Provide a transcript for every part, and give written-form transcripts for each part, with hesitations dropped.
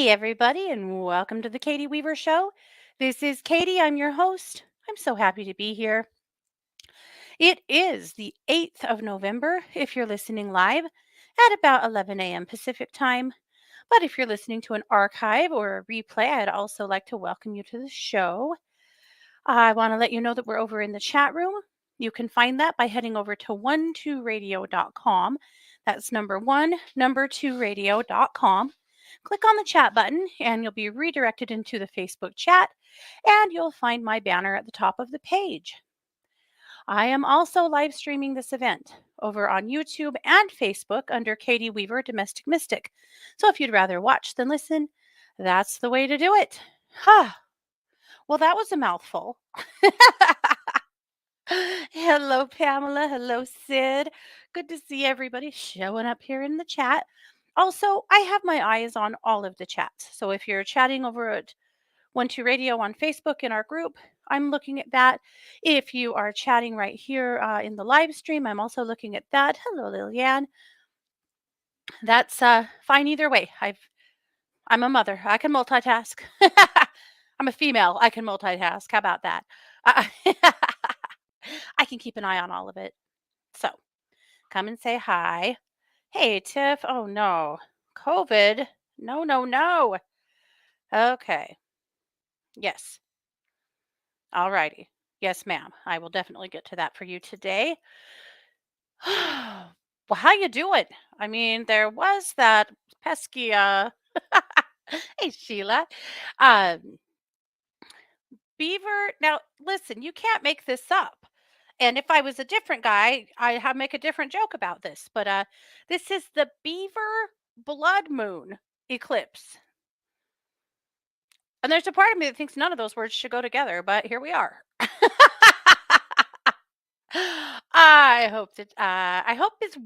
Hey, everybody, and welcome to the Katie Weaver Show. This is Katie. I'm your host. I'm so happy to be here. It is the 8th of November if you're listening live at about 11 a.m. Pacific time. But if you're listening to an archive or a replay, I'd also like to welcome you to the show. I want to let you know that we're over in the chat room. You can find that by heading over to 12radio.com. That's number 2radio.com. Click on the chat button and you'll be redirected into the Facebook chat, and you'll find my banner at the top of the page. I am also live streaming this event over on YouTube and Facebook under Katie Weaver Domestic Mystic. So if you'd rather watch than listen, that's the way to do it. Huh. Well, that was a mouthful. Hello, Pamela. Hello, Sid. Good to see everybody showing up here in the chat. Also, I have my eyes on all of the chats. So if you're chatting over at 12 Radio on Facebook in our group, I'm looking at that. If you are chatting right here in the live stream, I'm also looking at that. Hello, Liliane. That's fine either way. I'm a mother. I can multitask. I'm a female. I can multitask. How about that? Uh, I can keep an eye on all of it. So come and say hi. Hey, Tiff. Oh, no. COVID. No, no, no. Okay. Yes. All righty. Yes, ma'am. I will definitely get to that for you today. Well, how you doing? I mean, there was that pesky hey, Sheila. Um Beaver. Now, listen, you can't make this up. And if I was a different guy, I'd have make a different joke about this. But this is the Beaver blood moon eclipse. And there's a part of me that thinks none of those words should go together, but here we are. I hope it's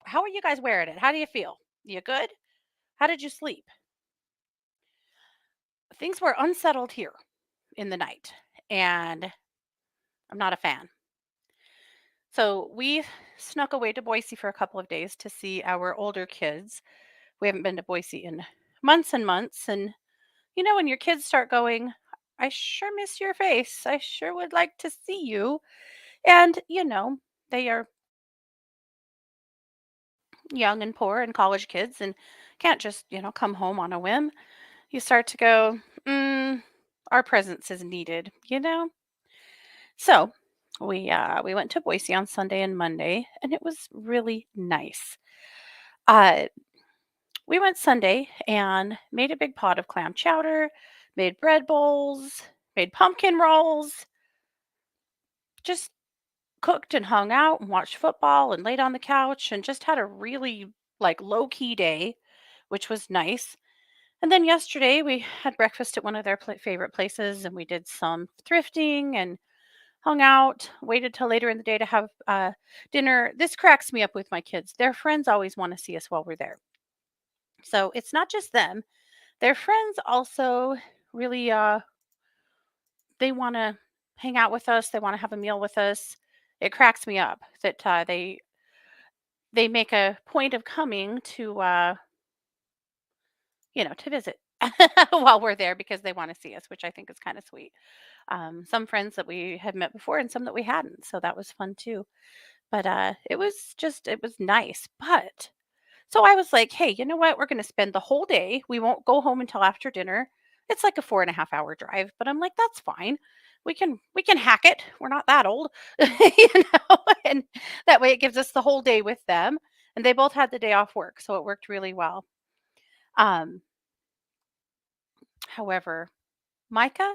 how are you guys wearing it? How do you feel? You good? How did you sleep? Things were unsettled here in the night, and I'm not a fan. So we snuck away to Boise for a couple of days to see our older kids. We haven't been to Boise in months and months. And, when your kids start going, I sure miss your face. I sure would like to see you. And, they are young and poor and college kids and can't just, come home on a whim. You start to go, our presence is needed. So we went to Boise on Sunday and Monday, and it was really nice. Uh, we went Sunday and made a big pot of clam chowder, made bread bowls, made pumpkin rolls, just cooked and hung out and watched football and laid on the couch and just had a really like low key day, which was nice. And then yesterday we had breakfast at one of their favorite places, and we did some thrifting and hung out, waited till later in the day to have dinner. This cracks me up with my kids. Their friends always want to see us while we're there. So it's not just them. Their friends also really they want to hang out with us. They want to have a meal with us. It cracks me up that they make a point of coming to to visit while we're there because they want to see us, which I think is kind of sweet. Some friends that we had met before and some that we hadn't. So that was fun too. But it was nice. But so I was like, hey, you know what? We're going to spend the whole day. We won't go home until after dinner. It's like a 4.5 hour drive, but I'm like, that's fine. We can hack it. We're not that old, and that way it gives us the whole day with them. And they both had the day off work, so it worked really well. Um, However, Micah,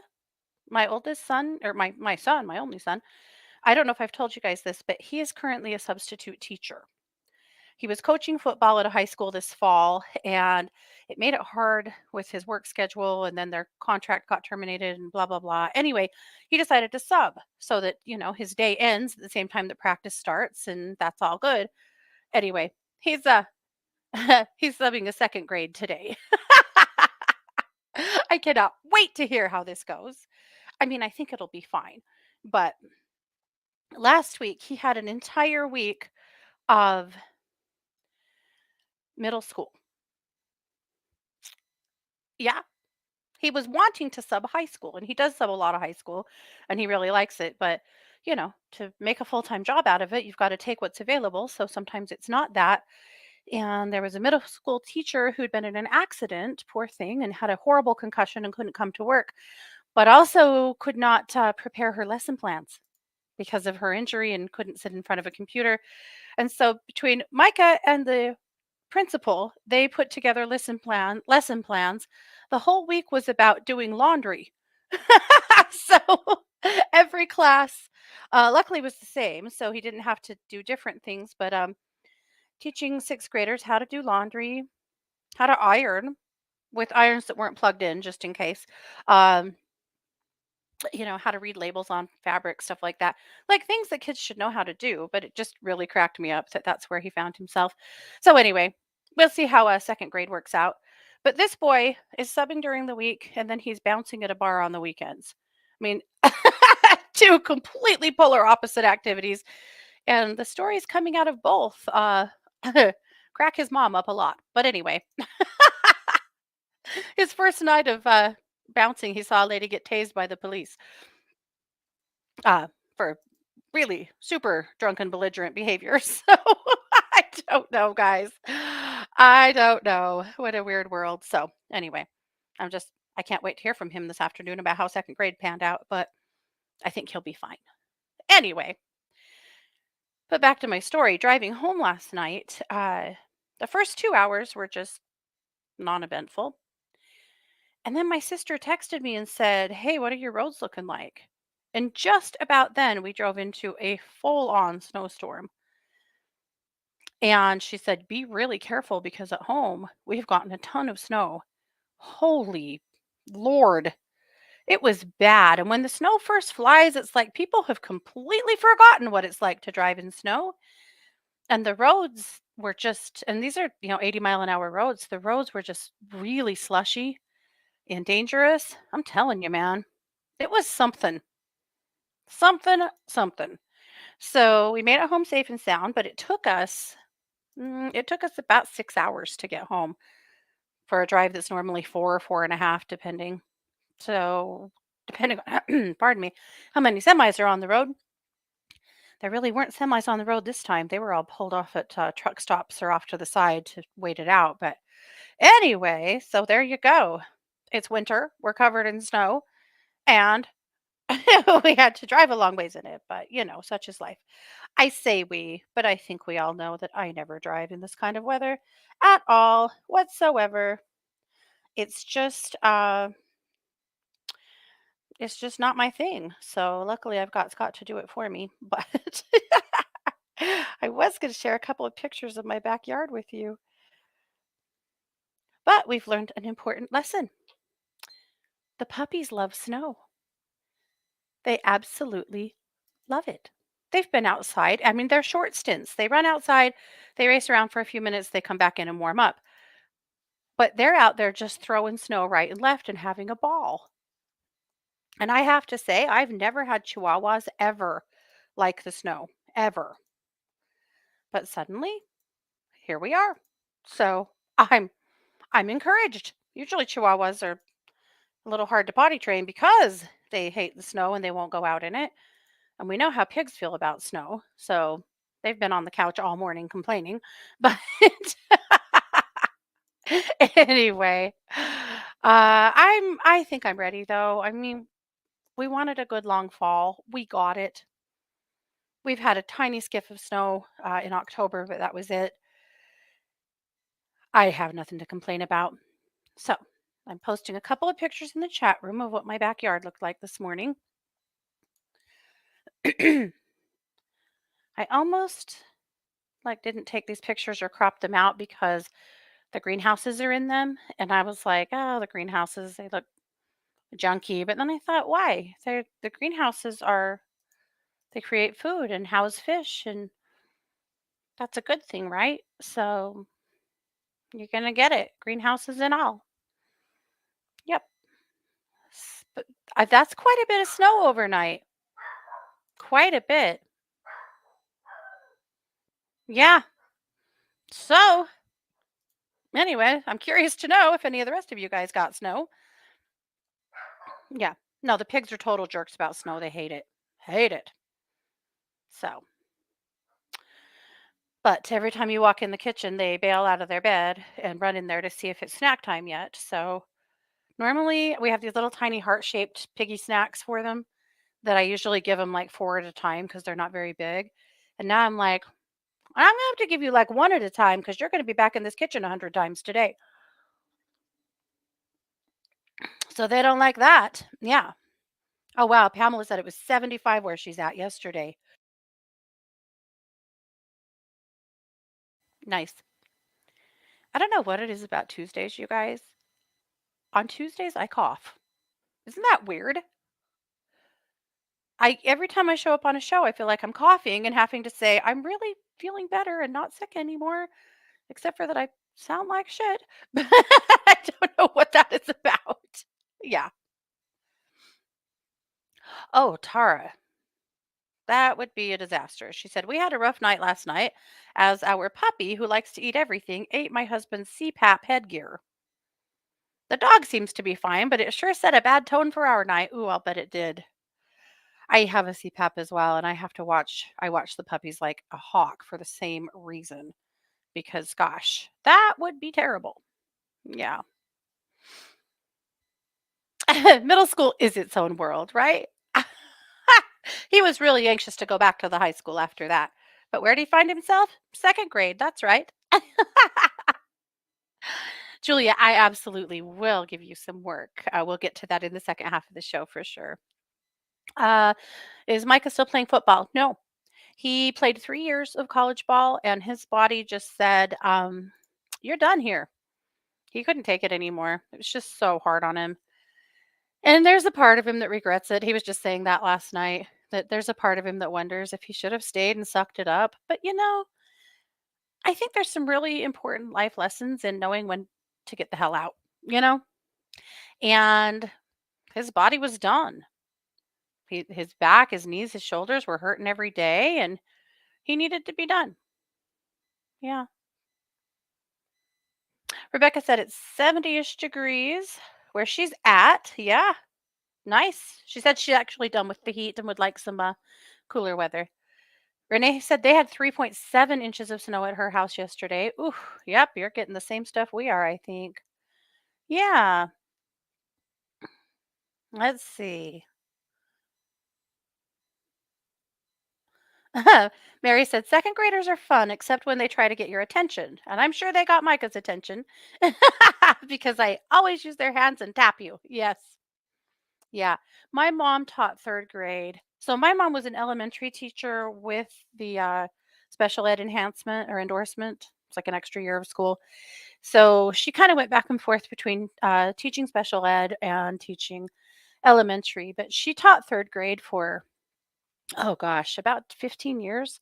my oldest son, or my son, my only son, I don't know if I've told you guys this, but he is currently a substitute teacher. He was coaching football at a high school this fall, and it made it hard with his work schedule. And then their contract got terminated, and blah, blah, blah. Anyway, he decided to sub so that, his day ends at the same time that practice starts, and that's all good. Anyway, he's he's subbing a second grade today. I cannot wait to hear how this goes. I mean, I think it'll be fine. But last week, he had an entire week of middle school. Yeah, he was wanting to sub high school, and he does sub a lot of high school, and he really likes it, but, to make a full-time job out of it, you've gotta take what's available, so sometimes it's not that, and there was a middle school teacher who'd been in an accident, poor thing, and had a horrible concussion and couldn't come to work, but also could not, prepare her lesson plans because of her injury and couldn't sit in front of a computer, and so between Micah and the principal, they put together lesson plans. The whole week was about doing laundry. So every class, luckily was the same, so he didn't have to do different things, but teaching sixth graders how to do laundry, how to iron with irons that weren't plugged in, just in case. Um, how to read labels on fabric, stuff like that. Like things that kids should know how to do, but it just really cracked me up that that's where he found himself. So anyway, we'll see how second grade works out. But this boy is subbing during the week and then he's bouncing at a bar on the weekends. I mean, two completely polar opposite activities. And the stories coming out of both crack his mom up a lot. But anyway, his first night of bouncing, he saw a lady get tased by the police for really super drunken, belligerent behavior. So I don't know, guys. I don't know. What a weird world. So anyway, I can't wait to hear from him this afternoon about how second grade panned out, but I think he'll be fine. Anyway, but back to my story. Driving home last night, the first 2 hours were just non eventful. And then my sister texted me and said, "Hey, what are your roads looking like?" And just about then, we drove into a full on snowstorm. And she said, "Be really careful because at home we've gotten a ton of snow." Holy Lord. It was bad. And when the snow first flies, it's like people have completely forgotten what it's like to drive in snow. And the roads were just, and these are, 80-mile-an-hour roads. The roads were just really slushy and dangerous. I'm telling you, man, it was something, something, something. So we made it home safe and sound, but it took us about 6 hours to get home for a drive that's normally 4 or 4.5, depending. So, depending on, pardon me, how many semis are on the road. There really weren't semis on the road this time. They were all pulled off at truck stops or off to the side to wait it out. But anyway, so there you go. It's winter. We're covered in snow. And we had to drive a long ways in it. But, such is life. I say we, but I think we all know that I never drive in this kind of weather at all whatsoever. It's just it's just not my thing. So luckily I've got Scott to do it for me. But I was going to share a couple of pictures of my backyard with you. But we've learned an important lesson. The puppies love snow. They absolutely love it. They've been outside. I mean, they're short stints. They run outside, they race around for a few minutes, they come back in and warm up. But they're out there just throwing snow right and left and having a ball. And I have to say, I've never had chihuahuas ever like the snow, ever. But suddenly, here we are. So I'm encouraged. Usually chihuahuas are a little hard to potty train because they hate the snow and they won't go out in it. And we know how pigs feel about snow. So they've been on the couch all morning complaining. But anyway, I think I'm ready though. I mean, we wanted a good long fall. We got it. We've had a tiny skiff of snow in October, but that was it. I have nothing to complain about. So I'm posting a couple of pictures in the chat room of what my backyard looked like this morning. I almost like didn't take these pictures or crop them out because the greenhouses are in them. And I was like, oh, the greenhouses, they look junky. But then I thought, why? The greenhouses they create food and house fish. And that's a good thing, right? So you're going to get it. Greenhouses and all. Yep. But that's quite a bit of snow overnight. Quite a bit. Yeah. So Anyway, I'm curious to know if any of the rest of you guys got snow. Yeah. No, the pigs are total jerks about snow. They hate it. Hate it. So, but every time you walk in the kitchen, they bail out of their bed and run in there to see if it's snack time yet. So, normally we have these little tiny heart-shaped piggy snacks for them that I usually give them like 4 at a time because they're not very big. And now I'm like, I'm gonna have to give you like 1 at a time because you're gonna be back in this kitchen 100 times today. So they don't like that. Yeah. Oh wow, Pamela said it was 75 where she's at yesterday. Nice. I don't know what it is about Tuesdays, you guys. On Tuesdays I cough. Isn't that weird? I every time I show up on a show, I feel like I'm coughing and having to say, "I'm really feeling better and not sick anymore," except for that I sound like shit. But I don't know what that is about. Yeah. Oh, Tara, that would be a disaster. She said, "We had a rough night last night as our puppy, who likes to eat everything, ate my husband's CPAP headgear. The dog seems to be fine, but it sure set a bad tone for our night." Ooh, I'll bet it did. I have a CPAP as well, and I watch the puppies like a hawk for the same reason because gosh, that would be terrible. Yeah. Middle school is its own world, right? He was really anxious to go back to the high school after that. But where did he find himself? Second grade, that's right. Julia, I absolutely will give you some work. We'll get to that in the second half of the show for sure. Uh, is Micah still playing football? No. He played 3 years of college ball, and his body just said, "You're done here." He couldn't take it anymore. It was just so hard on him. And there's a part of him that regrets it. He was just saying that last night, that there's a part of him that wonders if he should have stayed and sucked it up. But, I think there's some really important life lessons in knowing when to get the hell out, you know? And his body was done. His back, his knees, his shoulders were hurting every day, and he needed to be done. Yeah. Rebecca said it's 70-ish degrees where she's at. Yeah, nice. She said she's actually done with the heat and would like some cooler weather. Renee said they had 3.7 inches of snow at her house yesterday. Ooh, yep, you're getting the same stuff we are, I think. Yeah, let's see. Mary said second graders are fun, except when they try to get your attention. And I'm sure they got Micah's attention because I always use their hands and tap you. Yes. Yeah. My mom taught third grade. So my mom was an elementary teacher with the special ed enhancement or endorsement. It's like an extra year of school. So she kind of went back and forth between teaching special ed and teaching elementary, but she taught third grade for, oh gosh, about 15 years.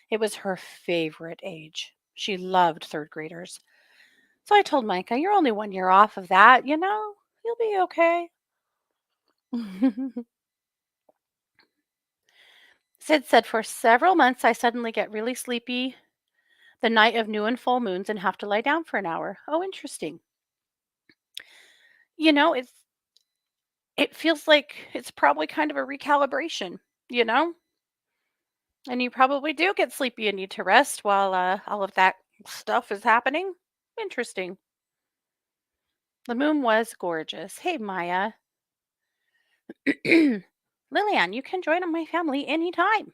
It was her favorite age. She loved third graders. So I told Micah, "You're only 1 year off of that, you'll be okay." Sid said, "For several months, I suddenly get really sleepy the night of new and full moons and have to lie down for an hour." Oh, interesting. You know, it's it feels like it's probably kind of a recalibration, you know? And you probably do get sleepy and need to rest while all of that stuff is happening. Interesting. The moon was gorgeous. Hey, Maya. Lillian, you can join my family anytime.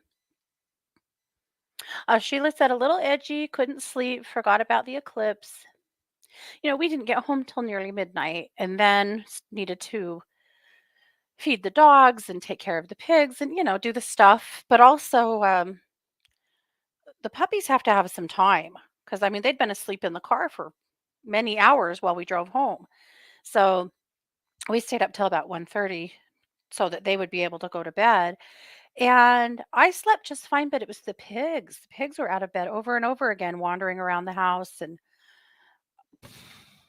Sheila said a little edgy, couldn't sleep, forgot about the eclipse. We didn't get home till nearly midnight and then needed to feed the dogs and take care of the pigs and, do the stuff. But also, the puppies have to have some time because, I mean, they'd been asleep in the car for many hours while we drove home. So we stayed up till about 1:30 so that they would be able to go to bed. And I slept just fine, but it was the pigs. The pigs were out of bed over and over again, wandering around the house, and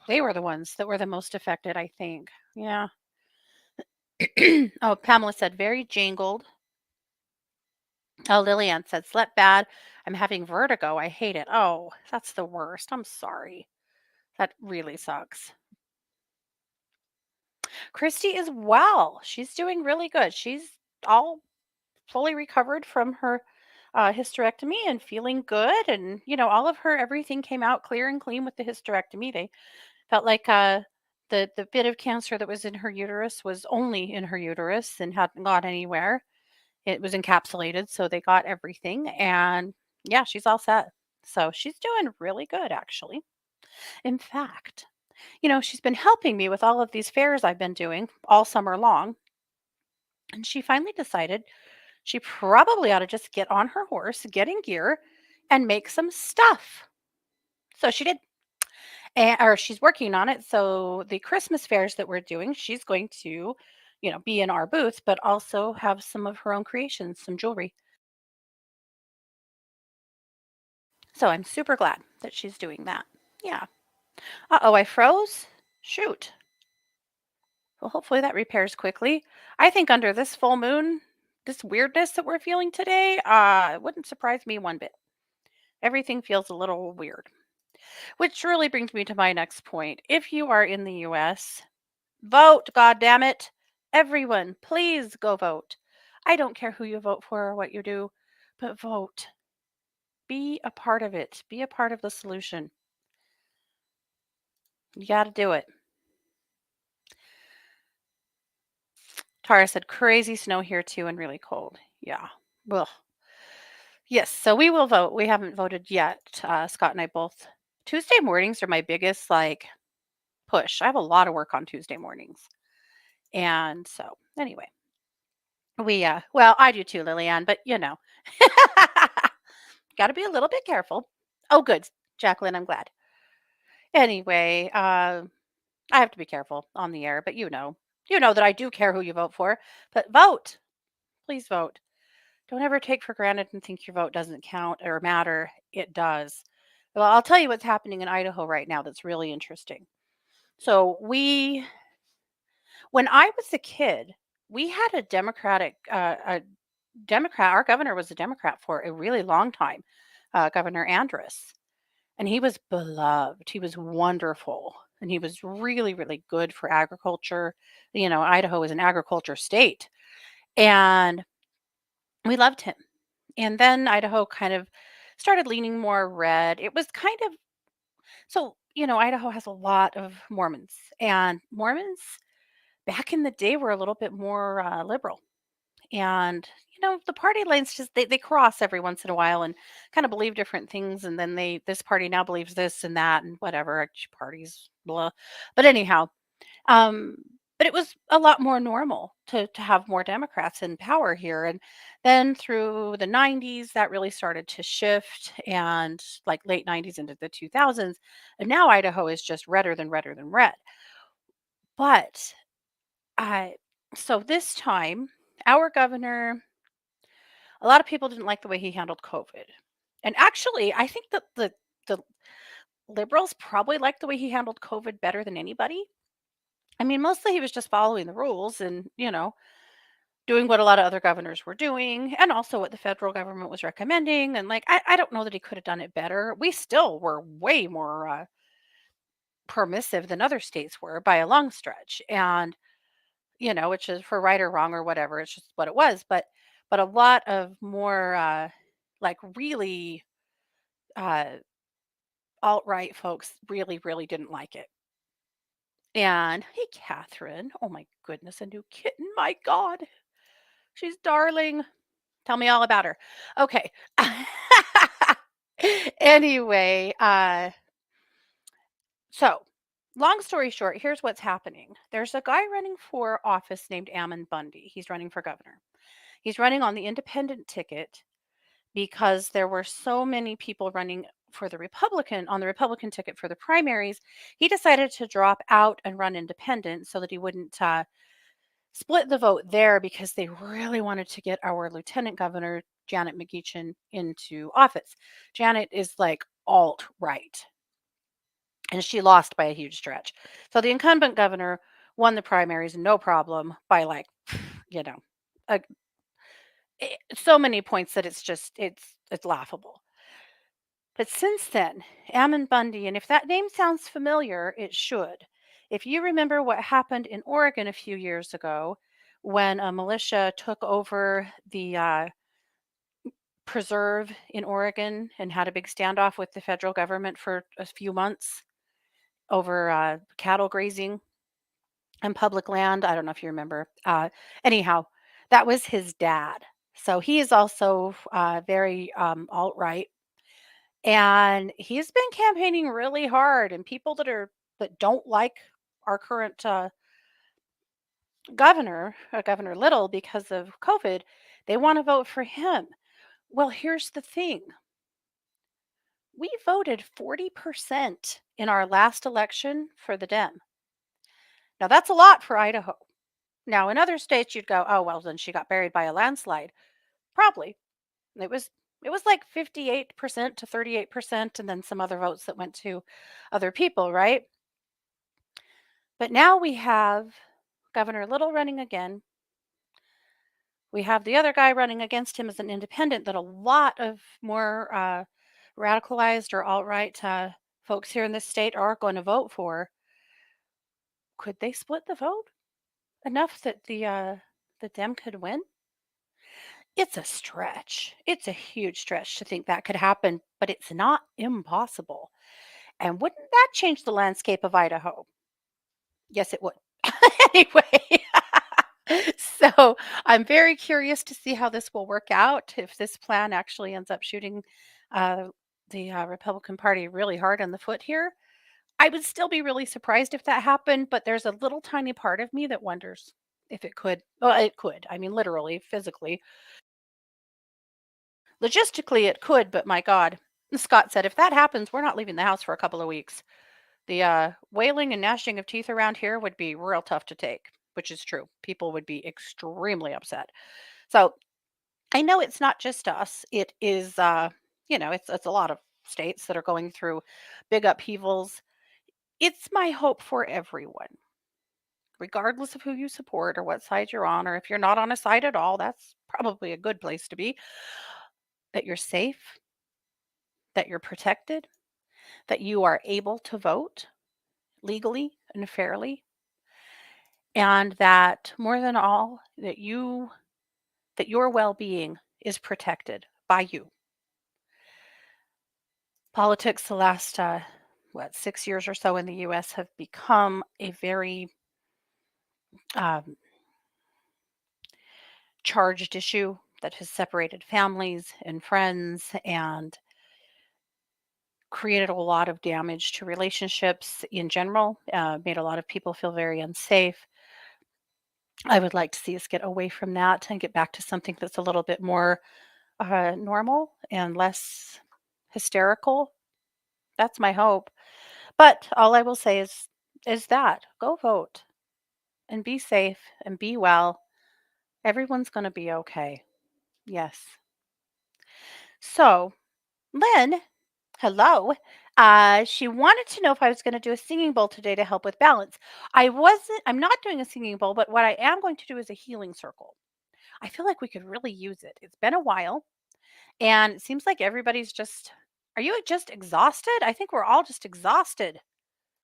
they were the ones that were the most affected, I think. Yeah. Oh, Pamela said very jangled. Oh, Lillian said slept bad. I'm having vertigo. I hate it. Oh, that's the worst. I'm sorry. That really sucks. Christy is well. She's doing really good. She's all fully recovered from her hysterectomy and feeling good. And, all of her everything came out clear and clean with the hysterectomy. They felt like the bit of cancer that was in her uterus was only in her uterus and hadn't gone anywhere. It was encapsulated, so they got everything. And yeah, she's all set. So she's doing really good, actually. In fact, she's been helping me with all of these fairs I've been doing all summer long. And she finally decided she probably ought to just get on her horse, get in gear, and make some stuff. So she did. Or she's working on it. So the Christmas fairs that we're doing, she's going to, be in our booth, but also have some of her own creations, some jewelry. So I'm super glad that she's doing that. Yeah. Uh-oh, I froze. Shoot. Well, hopefully that repairs quickly. I think under this full moon, this weirdness that we're feeling today, it wouldn't surprise me one bit. Everything feels a little weird. Which really brings me to my next point. If you are in the US, vote, God damn it. Everyone, please go vote. I don't care who you vote for or what you do, but vote. Be a part of it. Be a part of the solution. You got to do it. Tara said crazy snow here too and really cold. Yeah. Well, yes. So we will vote. We haven't voted yet. Scott and I both. Tuesday mornings are my biggest push. I have a lot of work on Tuesday mornings. And so anyway, well, I do too, Lillian, but got to be a little bit careful. Oh, good, Jacqueline, I'm glad. Anyway, I have to be careful on the air, but you know that I do care who you vote for. But vote, please vote. Don't ever take for granted and think your vote doesn't count or matter. It does. Well, I'll tell you what's happening in Idaho right now that's really interesting. So when I was a kid, we had a Democrat. Our governor was a Democrat for a really long time, Governor Andrus. And he was beloved. He was wonderful. And he was really, really good for agriculture. Idaho is an agriculture state. And we loved him. And then Idaho kind of started leaning more red. It was kind of so, Idaho has a lot of Mormons. And Mormons back in the day were a little bit more liberal. And the party lines just they cross every once in a while and kind of believe different things, and then this party now believes this and that and whatever parties blah. But anyhow, um but it was a lot more normal to have more Democrats in power here. And then through the 90s that really started to shift, and like late 90s into the 2000s, and now Idaho is just redder than red. But I so this time our governor, a lot of people didn't like the way he handled COVID. And actually, I think that the liberals probably liked the way he handled COVID better than anybody. I mean, mostly he was just following the rules and, doing what a lot of other governors were doing, and also what the federal government was recommending. And I don't know that he could have done it better. We still were way more permissive than other states were by a long stretch. And, which is for right or wrong or whatever, it's just what it was. But a lot of more really uh, alt-right folks really, really didn't like it. And hey, Catherine. Oh my goodness, a new kitten. My God. She's darling. Tell me all about her. Okay. Anyway, so long story short, here's what's happening. There's a guy running for office named Ammon Bundy. He's running for governor. He's running on the independent ticket because there were so many people running for the Republican ticket for the primaries. He decided to drop out and run independent so that he wouldn't split the vote there, because they really wanted to get our lieutenant governor Janet McGeachin into office. Janet is like alt right, and she lost by a huge stretch. So the incumbent governor won the primaries no problem by you know a, so many points that it's laughable. But since then, Ammon Bundy, and if that name sounds familiar, it should. If you remember what happened in Oregon a few years ago when a militia took over the preserve in Oregon and had a big standoff with the federal government for a few months over cattle grazing and public land. I don't know if you remember. Anyhow, that was his dad. So he is also very alt right, and he's been campaigning really hard. And people that don't like our current governor, Governor Little, because of COVID, they want to vote for him. Well, here's the thing: we voted 40% in our last election for the Dem. Now that's a lot for Idaho. Now in other states, you'd go, oh well, then she got buried by a landslide. Probably. It was it was like 58% to 38% and then some other votes that went to other people, right? But now we have Governor Little running again. We have the other guy running against him as an independent that a lot of more radicalized or alt-right folks here in this state are going to vote for. Could they split the vote enough that the Dem could win? It's a stretch. It's a huge stretch to think that could happen, but it's not impossible. And wouldn't that change the landscape of Idaho? Yes, it would. Anyway, so I'm very curious to see how this will work out. If this plan actually ends up shooting uh, the Republican Party really hard in the foot here, I would still be really surprised if that happened. But there's a little tiny part of me that wonders if it could. Well, it could. I mean, literally, physically. Logistically, it could, but my God. Scott said, if that happens, we're not leaving the house for a couple of weeks. The wailing and gnashing of teeth around here would be real tough to take, which is true. People would be extremely upset. So I know it's not just us. It is, it's a lot of states that are going through big upheavals. It's my hope for everyone, regardless of who you support or what side you're on, or if you're not on a side at all, that's probably a good place to be, that you're safe, that you're protected, that you are able to vote legally and fairly, and that more than all, that your well-being is protected by you. Politics the last 6 years or so in the US have become a very um, charged issue that has separated families and friends and created a lot of damage to relationships in general, made a lot of people feel very unsafe. I would like to see us get away from that and get back to something that's a little bit more normal and less hysterical. That's my hope. But all I will say is that go vote and be safe and be well. Everyone's going to be okay. Yes. So, Lynn, hello. She wanted to know if I was going to do a singing bowl today to help with balance. I'm not doing a singing bowl, but what I am going to do is a healing circle. I feel like we could really use it. It's been a while. And it seems like everybody's just are you just exhausted? I think we're all just exhausted,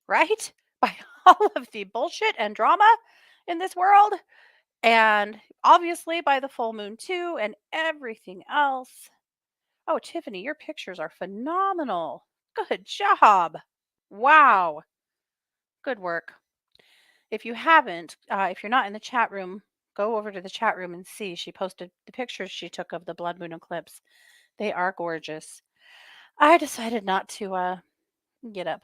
right? By all of the bullshit and drama in this world. And obviously by the full moon too, and everything else. Oh, Tiffany, your pictures are phenomenal. Good job. Wow. Good work. If you haven't, if you're not in the chat room, go over to the chat room and see. She posted the pictures she took of the blood moon eclipse. They are gorgeous. I decided not to get up.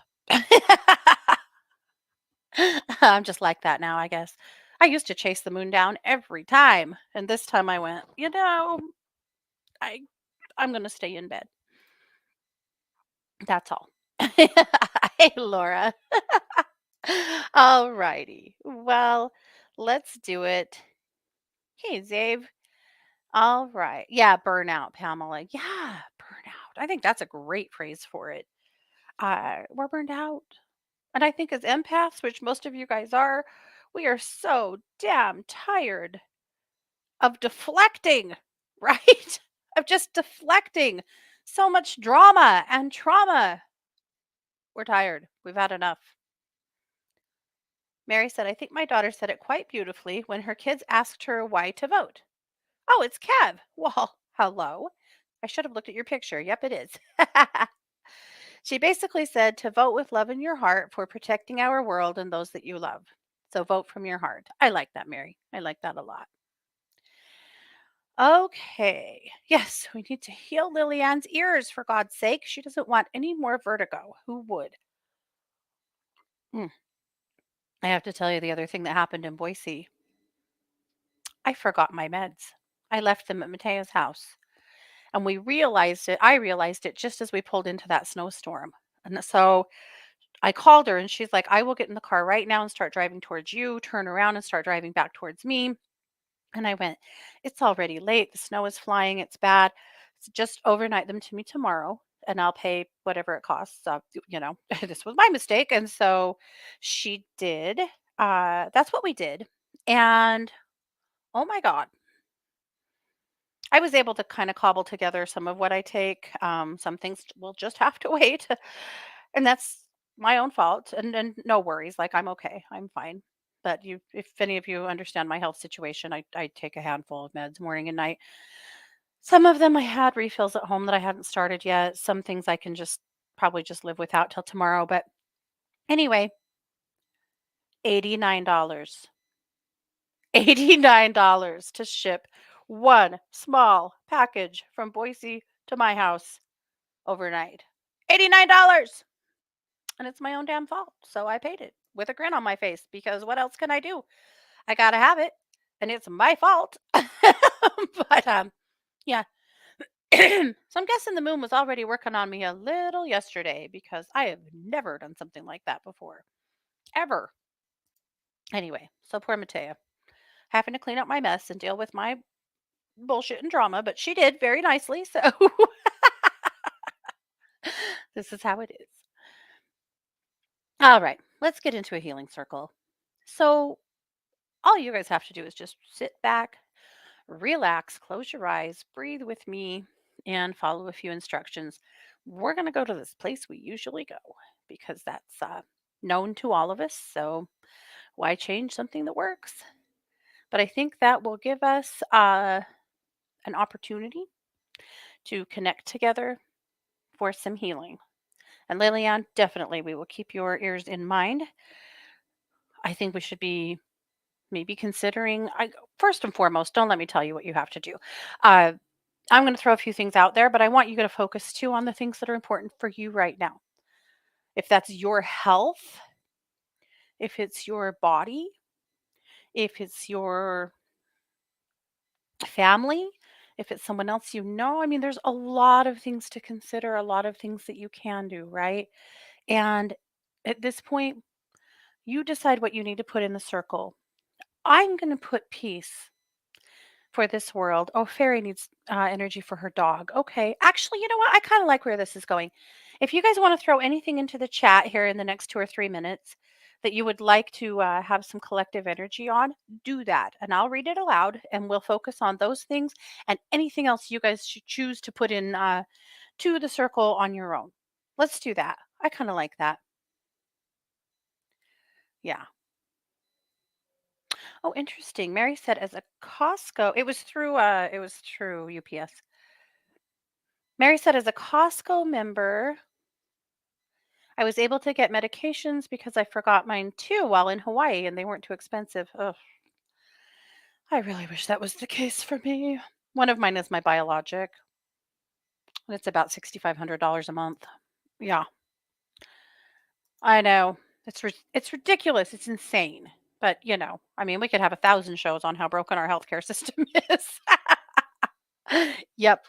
I'm just like that now, I guess. I used to chase the moon down every time, and this time I went, I I'm going to stay in bed. That's all. Hey, Laura. All righty. Well, let's do it. Hey, Zave. All right. Yeah, burnout, Pamela. Yeah, burnout. I think that's a great phrase for it. We're burned out. And I think as empaths, which most of you guys are, we are so damn tired of deflecting, right? Of just deflecting. So much drama and trauma. We're tired. We've had enough. Mary said, I think my daughter said it quite beautifully when her kids asked her why to vote. Oh, it's Kev. Well, hello. I should have looked at your picture. Yep, it is. She basically said to vote with love in your heart for protecting our world and those that you love. So vote from your heart. I like that, Mary. I like that a lot. Okay. Yes, we need to heal Lilianne's ears for God's sake. She doesn't want any more vertigo. Who would? Mm. I have to tell you the other thing that happened in Boise. I forgot my meds. I left them at Mateo's house and we realized it. I realized it just as we pulled into that snowstorm. And so I called her and she's like, I will get in the car right now and start driving towards you, turn around and start driving back towards me. And I went, it's already late. The snow is flying. It's bad. So just overnight them to me tomorrow and I'll pay whatever it costs. This was my mistake. And so she did. That's what we did. And oh my God, I was able to kind of cobble together some of what I take. Some things will just have to wait. And that's my own fault, and no worries, like, I'm okay, I'm fine. But you if any of you understand my health situation, I take a handful of meds morning and night. Some of them I had refills at home that I hadn't started yet. Some things I can just probably just live without till tomorrow, but anyway, $89. $89 to ship one small package from Boise to my house overnight. $89! And it's my own damn fault. So I paid it with a grin on my face because what else can I do? I gotta have it, and it's my fault. But yeah. So I'm guessing the moon was already working on me a little yesterday because I have never done something like that before, ever. Anyway, so poor Matea having to clean up my mess and deal with my bullshit and drama, but she did very nicely. So this is how it is. All right, let's get into a healing circle. So all you guys have to do is just sit back, relax, close your eyes, breathe with me, and follow a few instructions. We're going to go to this place we usually go because that's known to all of us. So why change something that works? But I think that will give us an opportunity to connect together for some healing. And Lilian, definitely we will keep your ears in mind. I think we should be maybe considering, first and foremost, don't let me tell you what you have to do. Uh, I'm going to throw a few things out there, but I want you to focus too on the things that are important for you right now. If that's your health, if it's your body, if it's your family, if it's someone else you know, I mean, there's a lot of things to consider, a lot of things that you can do, right? And at this point, you decide what you need to put in the circle. I'm going to put peace for this world. Oh, Fairy needs energy for her dog. Okay. Actually, you know what? I kind of like where this is going. If you guys want to throw anything into the chat here in the next 2 or 3 minutes that you would like to have some collective energy on, do that. And I'll read it aloud and we'll focus on those things and anything else you guys should choose to put in to the circle on your own. Let's do that. I kind of like that. Yeah. Oh, interesting. Mary said as a Costco, it was through UPS. Mary said, as a Costco member, I was able to get medications because I forgot mine too while in Hawaii and they weren't too expensive. Ugh, I really wish that was the case for me. One of mine is my biologic, and it's about $6,500 a month. Yeah, I know. It's ridiculous. It's insane. But, I mean, we could have 1,000 shows on how broken our healthcare system is. Yep.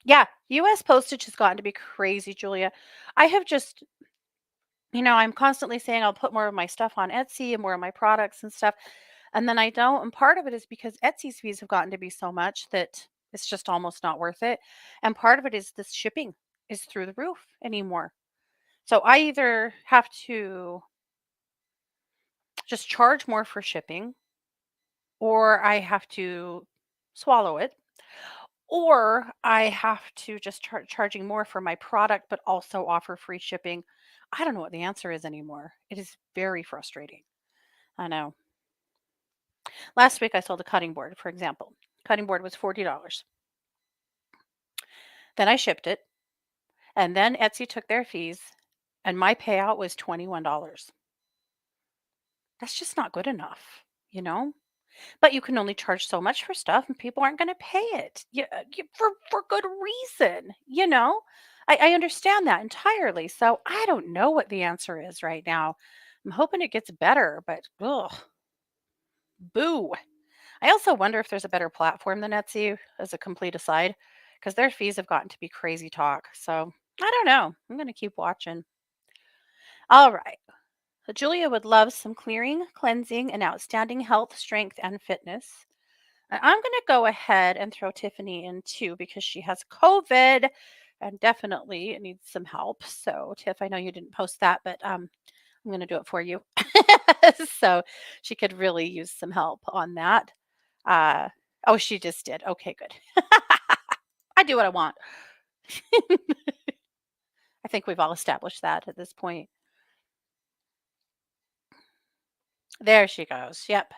Yeah, US postage has gotten to be crazy, Julia. I have just I'm constantly saying I'll put more of my stuff on Etsy and more of my products and stuff. And then I don't. And part of it is because Etsy's fees have gotten to be so much that it's just almost not worth it. And part of it is this shipping is through the roof anymore. So I either have to just charge more for shipping or I have to swallow it. or I have to just start charging more for my product, but also offer free shipping. I don't know what the answer is anymore. It is very frustrating. I know. Last week I sold a cutting board, for example. Cutting board was $40. Then I shipped it, and then Etsy took their fees, and my payout was $21. That's just not good enough, you know? But you can only charge so much for stuff and people aren't going to pay it. For good reason, you know? I understand that entirely. So I don't know what the answer is right now. I'm hoping it gets better, but ugh, boo. I also wonder if there's a better platform than Etsy as a complete aside, because their fees have gotten to be crazy talk. So I don't know. I'm going to keep watching. All right. So Julia would love some clearing, cleansing, and outstanding health, strength, and fitness. I'm going to go ahead and throw Tiffany in too because she has COVID and definitely needs some help. So, Tiff, I know you didn't post that, but I'm going to do it for you. So she could really use some help on that. Uh, oh, she just did. Okay, good. I do what I want. I think we've all established that at this point. There she goes. Yep.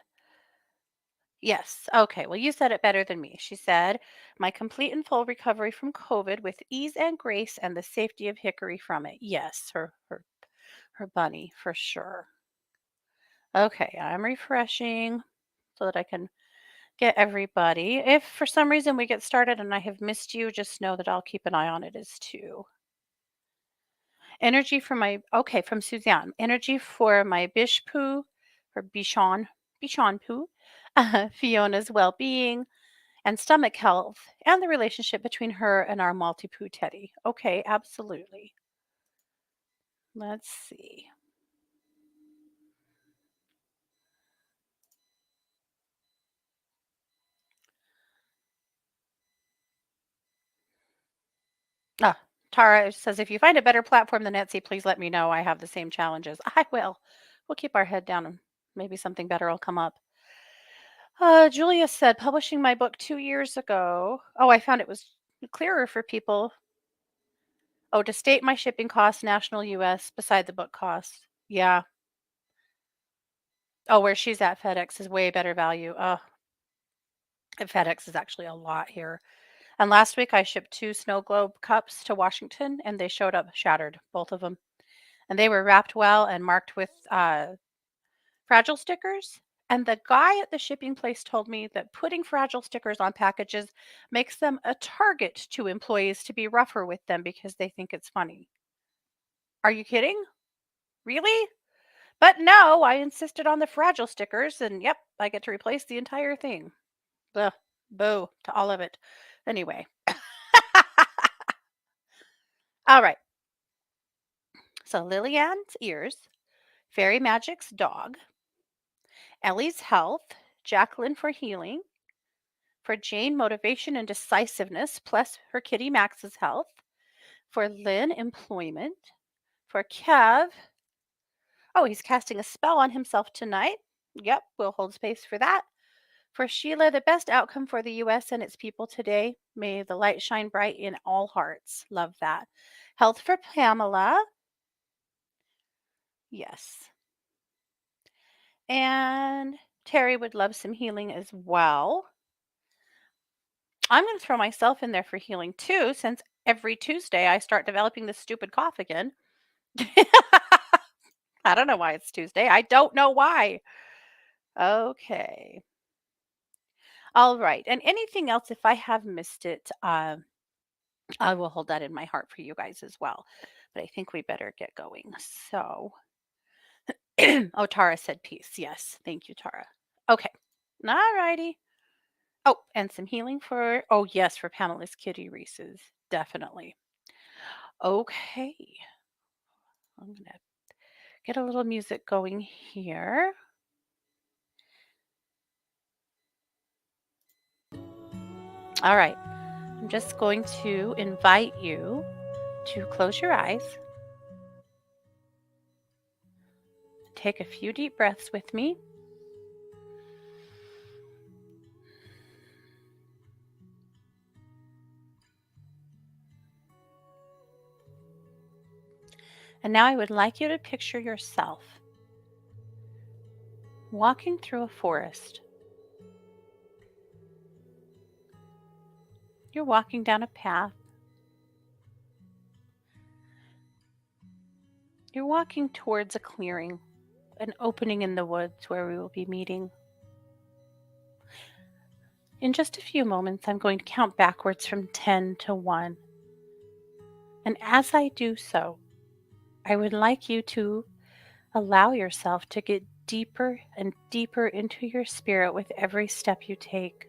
Yes. Okay. Well, you said it better than me. She said, my complete and full recovery from COVID with ease and grace and the safety of Hickory from it. Yes, her bunny for sure. Okay, I'm refreshing so that I can get everybody. If for some reason we get started and I have missed you, just know that I'll keep an eye on it as too. Energy for my okay, from Suzanne. Energy for my Bishpoo or Bichon poo, Fiona's well-being and stomach health and the relationship between her and our Maltipoo Teddy. Okay, absolutely. Let's see. Ah, Tara says, if you find a better platform than Etsy, please let me know. I have the same challenges. I will. We'll keep our head down and maybe something better will come up. Julia said, publishing my book 2 years ago. Oh, I found it was clearer for people. Oh, to state my shipping costs, national US, beside the book cost. Yeah. Oh, where she's at, FedEx is way better value. Oh, and FedEx is actually a lot here. And last week I shipped 2 snow globe cups to Washington and they showed up shattered, both of them. And they were wrapped well and marked with fragile stickers. And the guy at the shipping place told me that putting fragile stickers on packages makes them a target to employees to be rougher with them because they think it's funny. Are you kidding? Really? But no, I insisted on the fragile stickers and yep, I get to replace the entire thing. Ugh, boo to all of it. Anyway, all right. So Lillian's ears, Fairy Magic's dog, Ellie's health, Jacqueline for healing, for Jane motivation and decisiveness, plus her kitty Max's health, for Lynn employment, for Kev, oh, he's casting a spell on himself tonight. Yep, we'll hold space for that. For Sheila, the best outcome for the US and its people today. May the light shine bright in all hearts. Love that. Health for Pamela. Yes. And Terry would love some healing as well. I'm going to throw myself in there for healing too, since every Tuesday I start developing this stupid cough again. I don't know why it's Tuesday. I don't know why. Okay. All right. And anything else, if I have missed it, I will hold that in my heart for you guys as well. But I think we better get going. So, oh, Tara said peace. Yes. Thank you, Tara. Okay. All righty. Oh, and some healing for, oh, yes, for Pamela's Kitty Reese's. Definitely. Okay. I'm going to get a little music going here. All right. I'm just going to invite you to close your eyes. Take a few deep breaths with me. And now I would like you to picture yourself walking through a forest. You're walking down a path. You're walking towards a clearing, an opening in the woods where we will be meeting. In just a few moments, I'm going to count backwards from 10 to 1. And as I do so, I would like you to allow yourself to get deeper and deeper into your spirit with every step you take.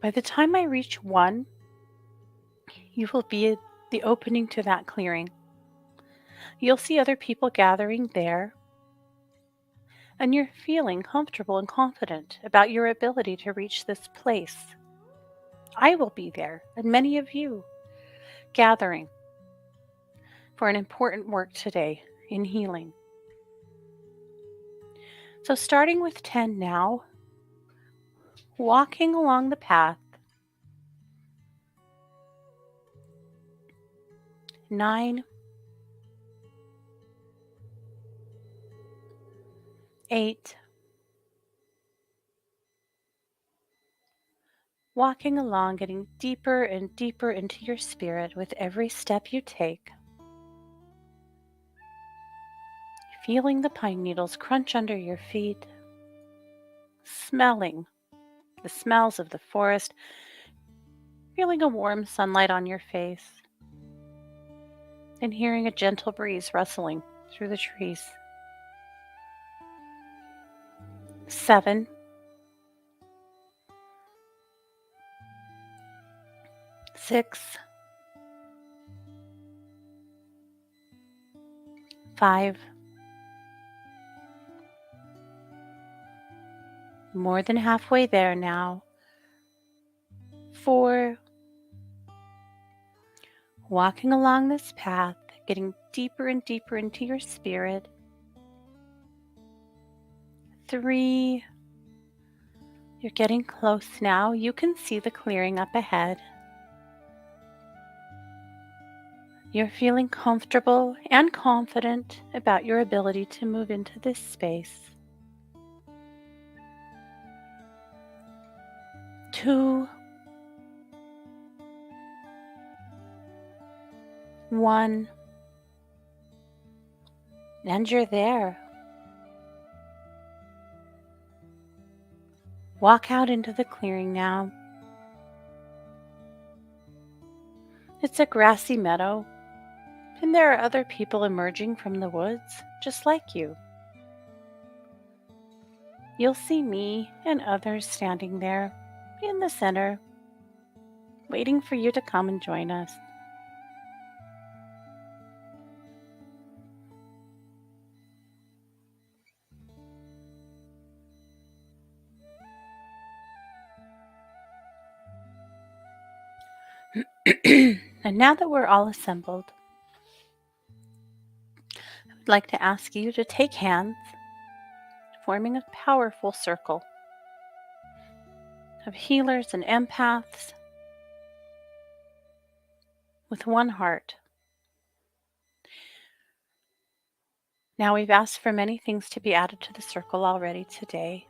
By the time I reach 1, you will be at the opening to that clearing. You'll see other people gathering there, and you're feeling comfortable and confident about your ability to reach this place. I will be there, and many of you gathering for an important work today in healing. So, starting with 10 now, walking along the path, 9, 8, walking along, getting deeper and deeper into your spirit with every step you take, feeling the pine needles crunch under your feet, smelling the smells of the forest, feeling a warm sunlight on your face, and hearing a gentle breeze rustling through the trees. 7, 6, 5, more than halfway there now, 4, walking along this path, getting deeper and deeper into your spirit, 3, you're getting close now. You can see the clearing up ahead. You're feeling comfortable and confident about your ability to move into this space. 2, 1, and you're there. Walk out into the clearing now. It's a grassy meadow, and there are other people emerging from the woods, just like you. You'll see me and others standing there in the center, waiting for you to come and join us. And now that we're all assembled, I'd like to ask you to take hands, forming a powerful circle of healers and empaths with one heart. Now, we've asked for many things to be added to the circle already today.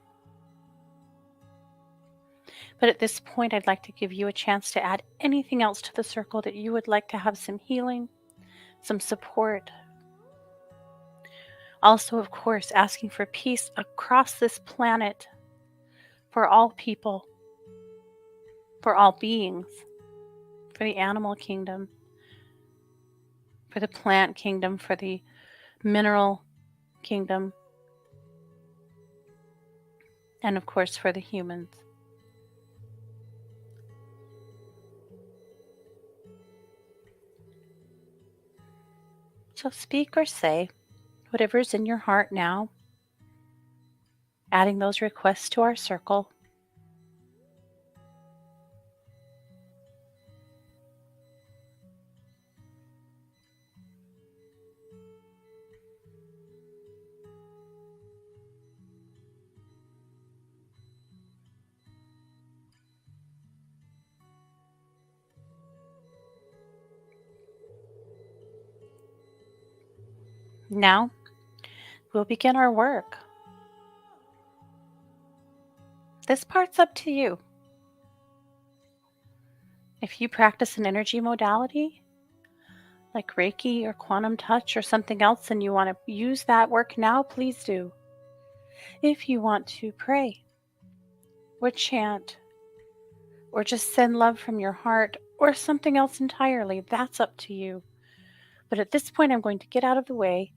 But at this point, I'd like to give you a chance to add anything else to the circle that you would like to have some healing, some support. Also, of course, asking for peace across this planet for all people, for all beings, for the animal kingdom, for the plant kingdom, for the mineral kingdom, and of course for the humans. So speak or say whatever's in your heart now, adding those requests to our circle. Now we'll begin our work. This part's up to you. If you practice an energy modality like Reiki or quantum touch or something else and you want to use that work now, please do. If you want to pray or chant or just send love from your heart or something else entirely, that's up to you. But at this point, I'm going to get out of the way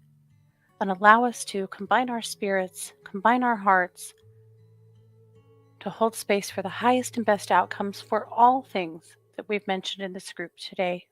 and allow us to combine our spirits, combine our hearts to hold space for the highest and best outcomes for all things that we've mentioned in this group today.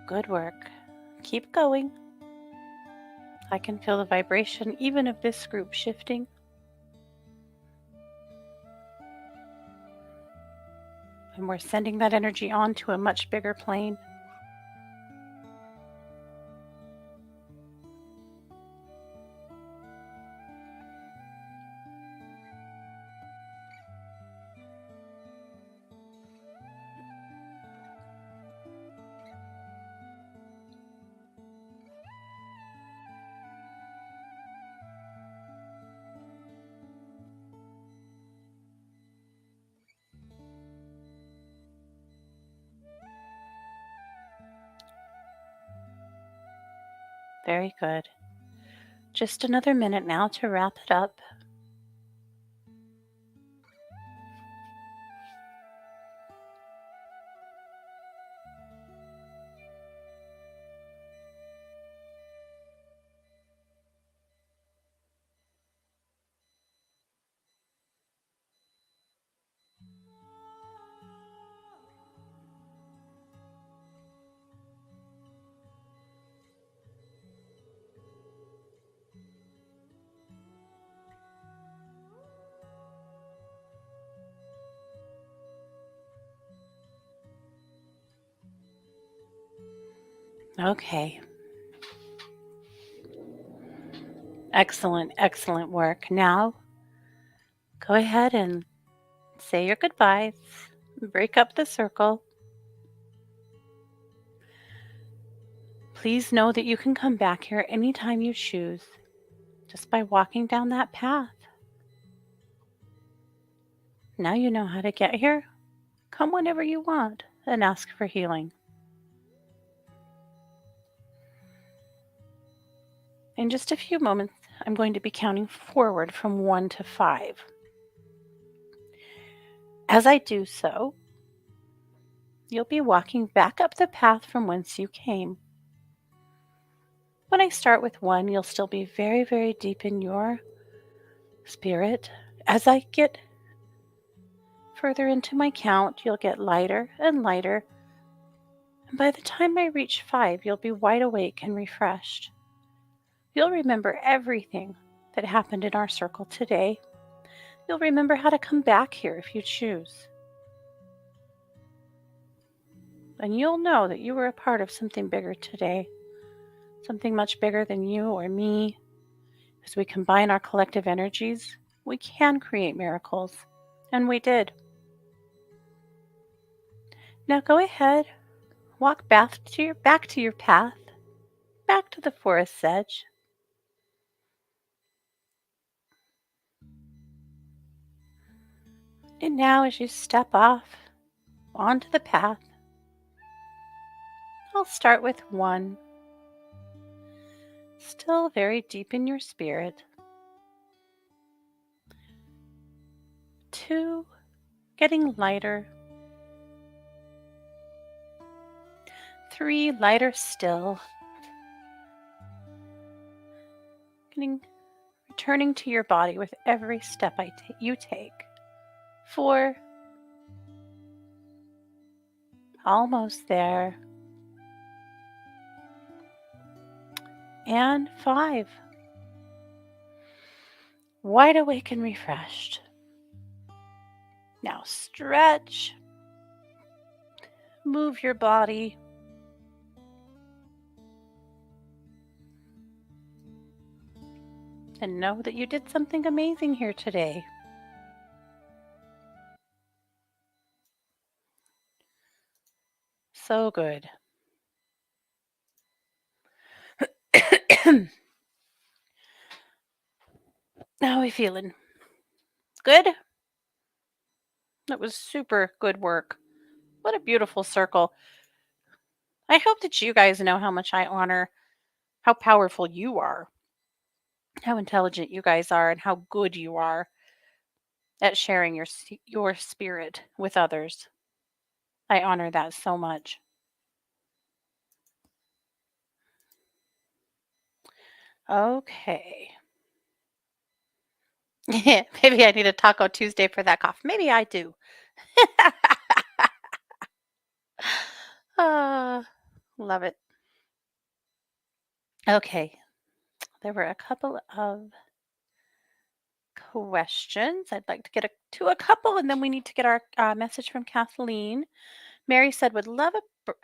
Good work. Keep going. I can feel the vibration even of this group shifting. And we're sending that energy on to a much bigger plane. Very good. Just another minute now to wrap it up. Okay. Excellent, excellent work. Now, go ahead and say your goodbyes. Break up the circle. Please know that you can come back here anytime you choose, just by walking down that path. Now you know how to get here. Come whenever you want and ask for healing. In just a few moments, I'm going to be counting forward from 1 to 5. As I do so, you'll be walking back up the path from whence you came. When I start with 1, you'll still be very, very deep in your spirit. As I get further into my count, you'll get lighter and lighter. And by the time I reach 5, you'll be wide awake and refreshed. You'll remember everything that happened in our circle today. You'll remember how to come back here if you choose. And you'll know that you were a part of something bigger today, something much bigger than you or me. As we combine our collective energies, we can create miracles. And we did. Now go ahead, walk back to your path. back to the forest edge. And now, as you step off onto the path, I'll start with one, still very deep in your spirit. Two, getting lighter. Three, lighter still. Getting returning to your body with every step you take. Four, almost there. And five, wide awake and refreshed. Now stretch, move your body, and know that you did something amazing here today. So good. How are we feeling? Good? That was super good work. What a beautiful circle. I hope that you guys know how much I honor how powerful you are, how intelligent you guys are, and how good you are at sharing your spirit with others. I honor that so much. Okay. Maybe I need a Taco Tuesday for that cough. Maybe I do. Ah, love it. Okay. There were a couple of questions. I'd like to get to a couple, and then we need to get our message from Kathleen. Mary said, would love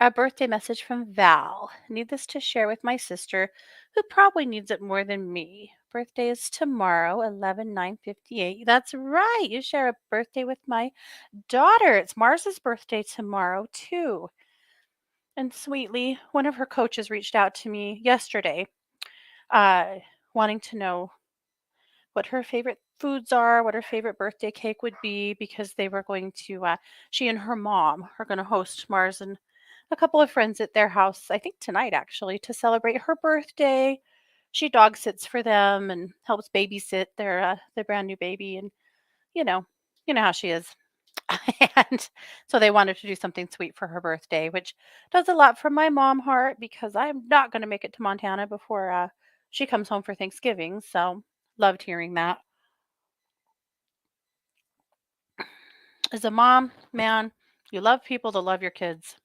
a birthday message from Val. Need this to share with my sister, who probably needs it more than me. Birthday is tomorrow, 11/9/58. That's right. You share a birthday with my daughter. It's Mars's birthday tomorrow, too. And sweetly, one of her coaches reached out to me yesterday, uh, wanting to know what her favorite foods are, what her favorite birthday cake would be, because they were going to, she and her mom are going to host Mars and a couple of friends at their house, I think tonight actually, to celebrate her birthday. She dog sits for them and helps babysit their brand new baby, and you know, you know how she is. And so they wanted to do something sweet for her birthday, which does a lot for my mom heart because I'm not going to make it to Montana before she comes home for Thanksgiving. So loved hearing that. As a mom, man, you love people to love your kids.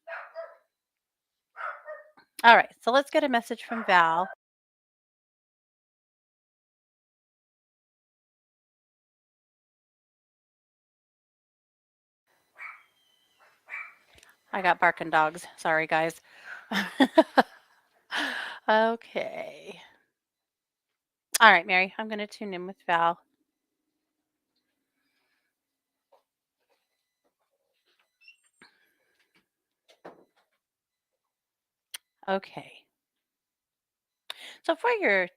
All right, so let's get a message from Val. I got barking dogs. Sorry, guys. Okay. All right, Mary, I'm going to tune in with Val. Okay. So for you,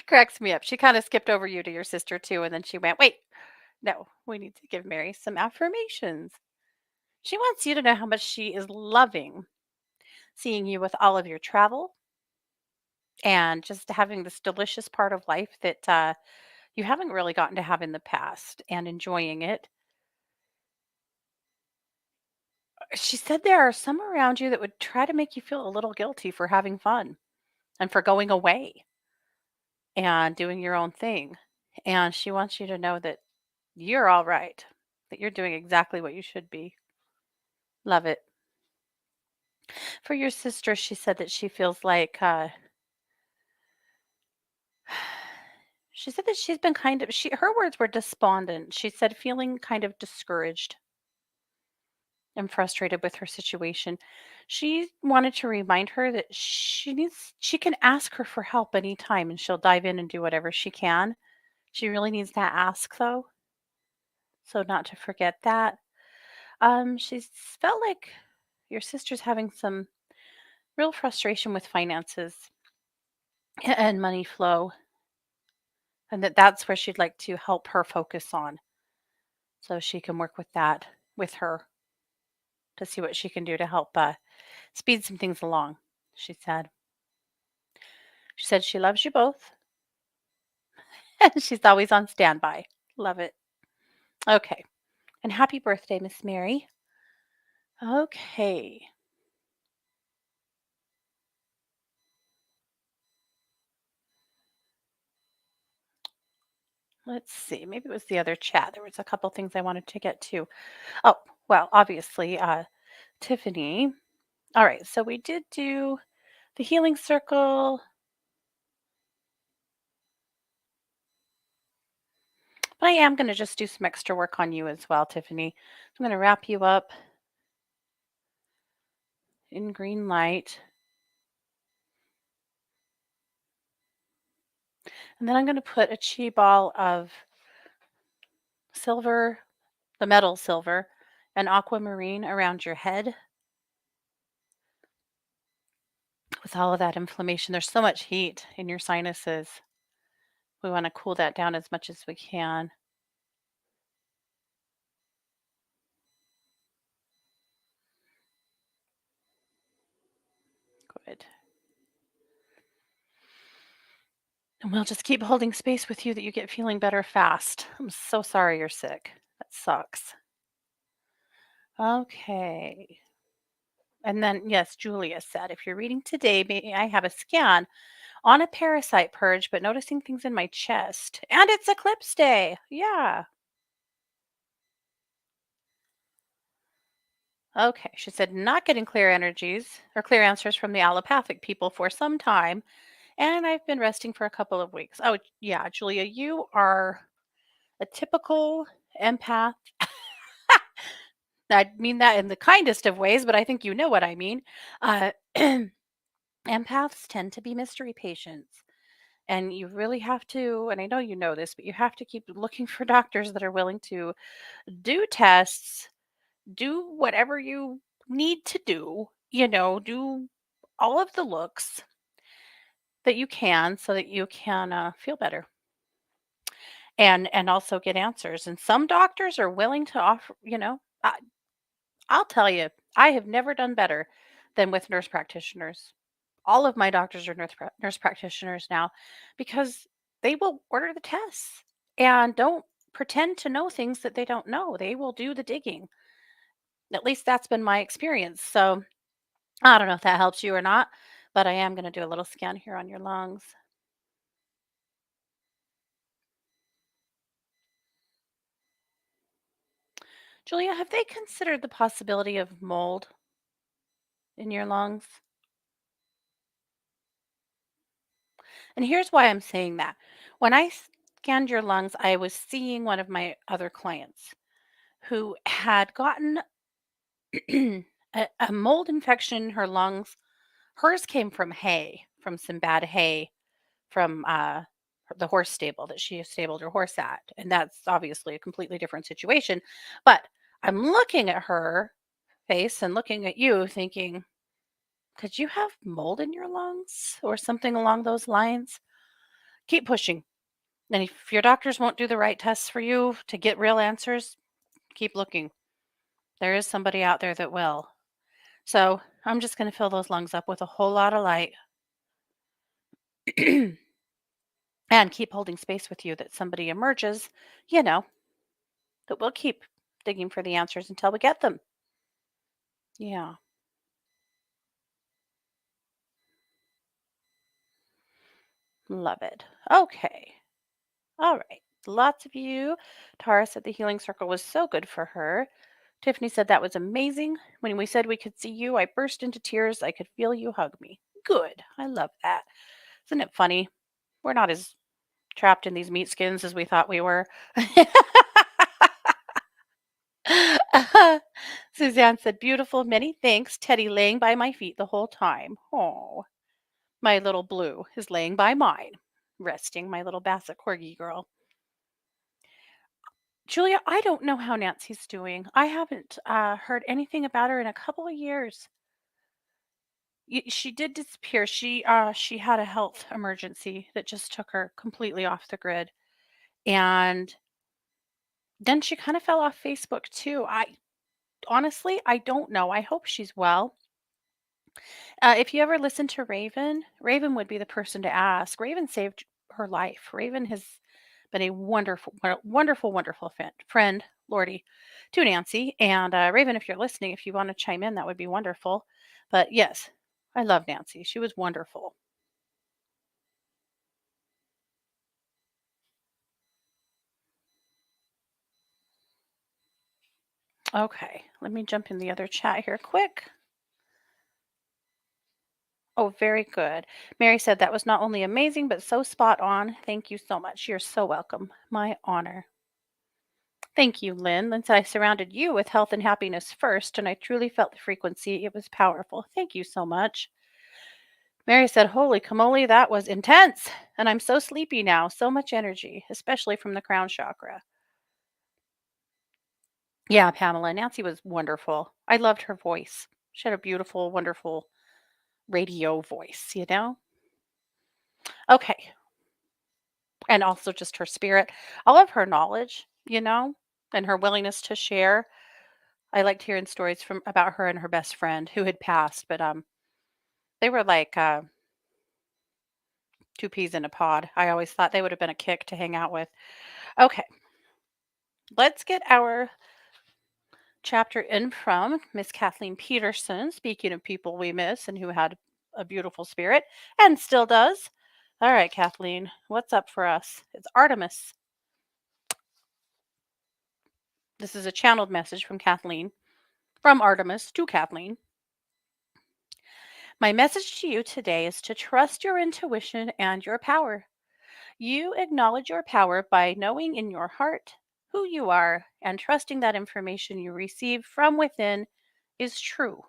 cracks me up. She kind of skipped over you to your sister too, and then she went, "Wait, no, we need to give Mary some affirmations." She wants you to know how much she is loving seeing you with all of your travel and just having this delicious part of life that you haven't really gotten to have in the past and enjoying it. She said there are some around you that would try to make you feel a little guilty for having fun and for going away and doing your own thing. And she wants you to know that you're all right, that you're doing exactly what you should be. Love it. For your sister, she said that she feels like she said that she's been kind of her words were despondent. She said feeling kind of discouraged and frustrated with her situation. She wanted to remind her that she can ask her for help anytime and she'll dive in and do whatever she can. She really needs to ask though, so not to forget that. She's felt like your sister's having some real frustration with finances and money flow, and that's where she'd like to help her focus on so she can work with that with her to see what she can do to help speed some things along. She said. She said she loves you both and she's always on standby. Love it. Okay. And happy birthday, Miss Mary. Okay. Let's see. Maybe it was the other chat. There was a couple things I wanted to get to. Oh, well, obviously, Tiffany. All right. So we did do the healing circle, but I am going to just do some extra work on you as well, Tiffany. I'm going to wrap you up in green light. And then I'm going to put a chi ball of silver, the metal silver, and aquamarine around your head with all of that inflammation. There's so much heat in your sinuses. We want to cool that down as much as we can. Good. And we'll just keep holding space with you that you get feeling better fast. I'm so sorry you're sick. That sucks. Okay. And then, yes, Julia said, if you're reading today, may I have a scan on a parasite purge, but noticing things in my chest. And it's eclipse day. Yeah. Okay. She said, not getting clear energies or clear answers from the allopathic people for some time. And I've been resting for a couple of weeks. Oh, yeah, Julia, you are a typical empath. I mean that in the kindest of ways, but I think you know what I mean. Uh, empaths tend to be mystery patients. And you really have to, and I know you know this, but you have to keep looking for doctors that are willing to do tests, do whatever you need to do, do all of the looks that you can so that you can feel better and also get answers. And some doctors are willing to offer, I'll tell you, I have never done better than with nurse practitioners. All of my doctors are nurse practitioners now because they will order the tests and don't pretend to know things that they don't know. They will do the digging. At least that's been my experience. So I don't know if that helps you or not, but I am going to do a little scan here on your lungs. Julia, have they considered the possibility of mold in your lungs? And here's why I'm saying that. When I scanned your lungs, I was seeing one of my other clients who had gotten a mold infection in her lungs. Hers came from hay, from some bad hay from the horse stable that she stabled her horse at. And that's obviously a completely different situation. But I'm looking at her face and looking at you thinking, could you have mold in your lungs or something along those lines? Keep pushing. And if your doctors won't do the right tests for you to get real answers, keep looking. There is somebody out there that will. So I'm just going to fill those lungs up with a whole lot of light and keep holding space with you that somebody emerges, you know, that we'll keep digging for the answers until we get them. Yeah, love it. Okay. All right. Lots of you. Tara said the healing circle was so good for her. Tiffany said that was amazing. When we said we could see you, I burst into tears. I could feel you hug me. Good. I love that. Isn't it funny? We're not as trapped in these meat skins as we thought we were. Suzanne said, beautiful. Many thanks. Teddy laying by my feet the whole time. Oh, my little blue is laying by mine, resting, my little basset corgi girl. Julia, I don't know how Nancy's doing. I haven't heard anything about her in a couple of years. She did disappear. She had a health emergency that just took her completely off the grid, and then she kind of fell off Facebook too. I honestly, I don't know. I hope she's well. If you ever listen to Raven, Raven would be the person to ask. Raven saved her life. Raven has been a wonderful friend, Lordy, to Nancy. And Raven, if you're listening, if you want to chime in, that would be wonderful. But yes, I love Nancy. She was wonderful. Okay, let me jump in the other chat here quick. Oh, very good. Mary said that was not only amazing, but so spot on. Thank you so much. You're so welcome. My honor. Thank you, Lynn. Lynn said, I surrounded you with health and happiness first, and I truly felt the frequency. It was powerful. Thank you so much. Mary said, holy camole, that was intense. And I'm so sleepy now. So much energy, especially from the crown chakra. Yeah, Pamela. Nancy was wonderful. I loved her voice. She had a beautiful, wonderful radio voice, you know? Okay. And also just her spirit. I love her knowledge, you know, and her willingness to share. I liked hearing stories from about her and her best friend who had passed, but they were like two peas in a pod. I always thought they would have been a kick to hang out with. Okay, let's get our chapter in from Miss Kathleen Peterson. Speaking of people we miss and who had a beautiful spirit and still does. All right, Kathleen, what's up for us? It's Artemis. This is a channeled message from Kathleen, from Artemis to Kathleen. My message to you today is to trust your intuition and your power. You acknowledge your power by knowing in your heart who you are and trusting that information you receive from within is true.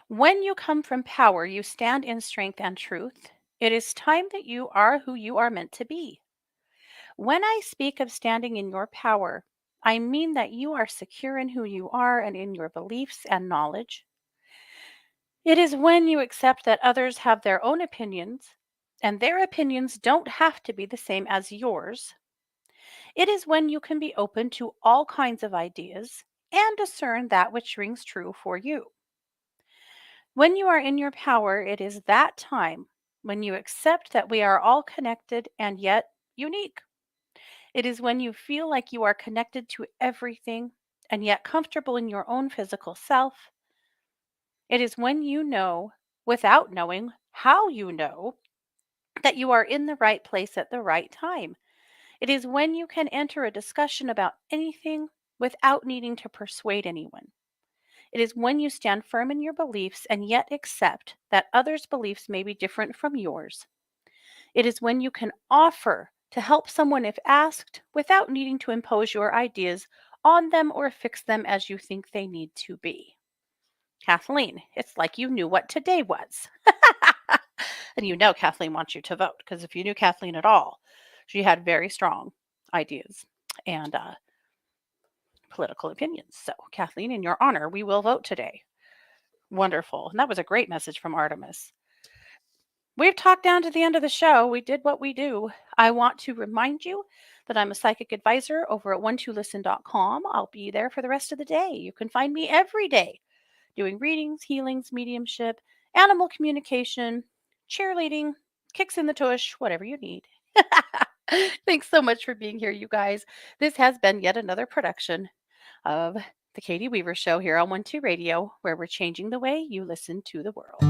When you come from power, you stand in strength and truth. It is time that you are who you are meant to be. When I speak of standing in your power, I mean that you are secure in who you are and in your beliefs and knowledge. It is when you accept that others have their own opinions and their opinions don't have to be the same as yours. It is when you can be open to all kinds of ideas and discern that which rings true for you. When you are in your power, it is that time when you accept that we are all connected and yet unique. It is when you feel like you are connected to everything and yet comfortable in your own physical self. It is when you know, without knowing how you know, that you are in the right place at the right time. It is when you can enter a discussion about anything without needing to persuade anyone. It is when you stand firm in your beliefs and yet accept that others' beliefs may be different from yours. It is when you can offer to help someone if asked without needing to impose your ideas on them or fix them as you think they need to be. Kathleen, it's like you knew what today was. And you know Kathleen wants you to vote because if you knew Kathleen at all, she had very strong ideas and political opinions. So, Kathleen, in your honor, we will vote today. Wonderful. And that was a great message from Artemis. We've talked down to the end of the show. We did what we do. I want to remind you that I'm a psychic advisor over at one2listen.com. I'll be there for the rest of the day. You can find me every day doing readings, healings, mediumship, animal communication, cheerleading, kicks in the tush, whatever you need. Thanks so much for being here, you guys. This has been yet another production of The Katie Weaver Show here on 1 2 Radio, where we're changing the way you listen to the world.